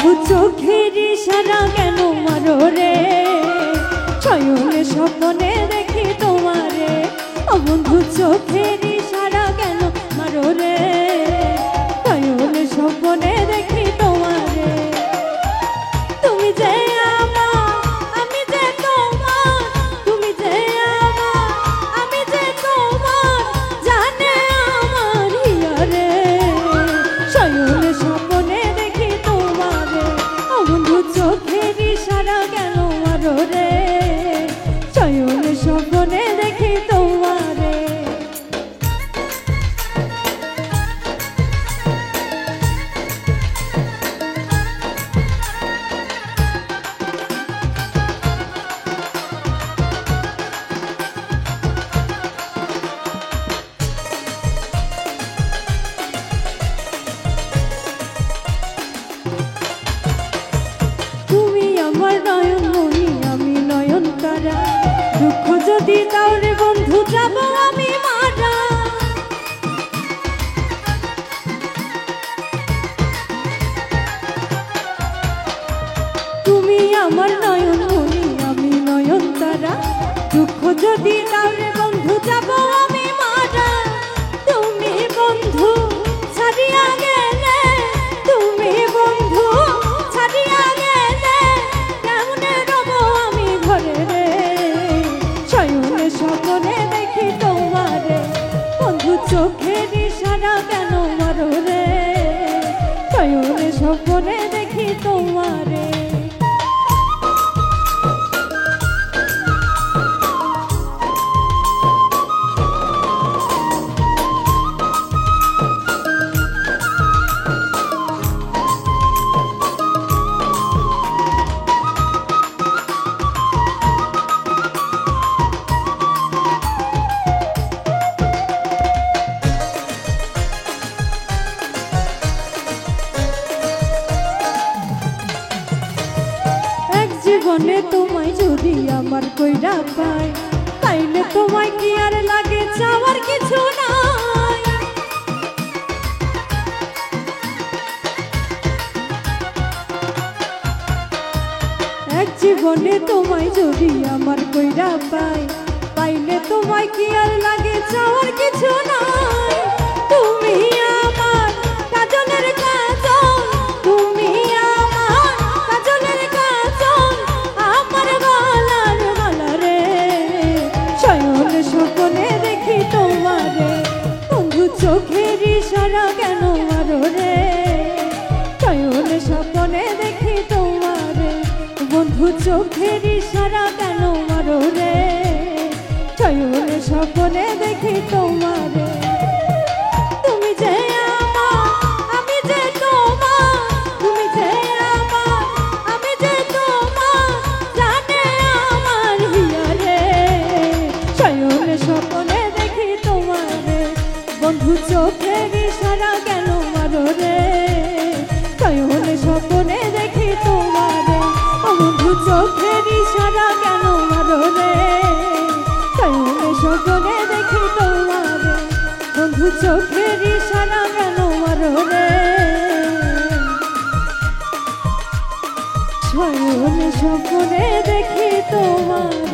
বন্ধু চোখের ইশারা কেন মারো রে, শয়নে স্বপ্নে দেখি তোমারে। ও বন্ধু চোখের ইশারা কেন মারো রে, শয়নে স্বপ্নে দেখি তোমারে। তুমি যে আমার আমি যে তোমার, তুমি যে আমার আমি যে তোমার, জানে আমার হিয়ারে শয়নে স্বপ্নে দেখি তোমারে। ও বন্ধু চোখের ইশারা কেন মারো রে, শয়নে স্বপ্নে দেখি তোমারে। আমার নয়ন মনি আমি নয়ন তারা, দুঃখ যদি দাও রে বন্ধু যাব আমি মারা। তুমি আমার নয়ন মনি আমি নয়ন তারা, দুঃখ যদি দাও রে বন্ধু যাব আমি মারা। তুমি বন্ধু ছাড়িয়া গেলে, তুমি বন্ধু ছাড়িয়া গেলে কেমনে রব আমি ঘরে রে, শয়নে স্বপ্নে দেখি তোমারে। বন্ধু চোখের ইশারা কেন মারো রে, শয়নে স্বপ্নে দেখি তোমারে। জীবনে তোমায় যদি আমার কইরা পাই, তাইলে তোমায় কি আর লাগে চাওয়ার কিছু নাই। এক জীবনে তোমায় যদি আমার কইরা পাই, পাইলে তোমায় কি আর লাগে চাওয়ার কিছু নাই। তুমি আমার কাজলের কাজল, তুমি আমার কাজলের কাজল, আমার গলার মালা রে, শয়নে স্বপ্নে দেখি তোমারে। বন্ধু চোখের ইশারা কেন মারো রে, শয়নে স্বপ্নে দেখি তোমারে। বন্ধু চোখের ইশারা কেন মারো রে, শয়নে স্বপ্নে দেখি তোমারে। তুমি যে আমার আমি যে তোমার, তুমি যে আমার আমি যে তোমার, জানে আমার হিয়ারে শয়নে স্বপ্নে দেখি তোমারে। বন্ধু চোখের ইশারা কেন মারো রে, শয়নে স্বপ্নে দেখি তোমারে। বন্ধু চোখের ইশারা কেন মারো রে, শয়নে স্বপ্নে দেখি তোমারে। বন্ধু চোখের ইশারা কেন মারো রে, শয়নে স্বপ্নে দেখি তোমারে।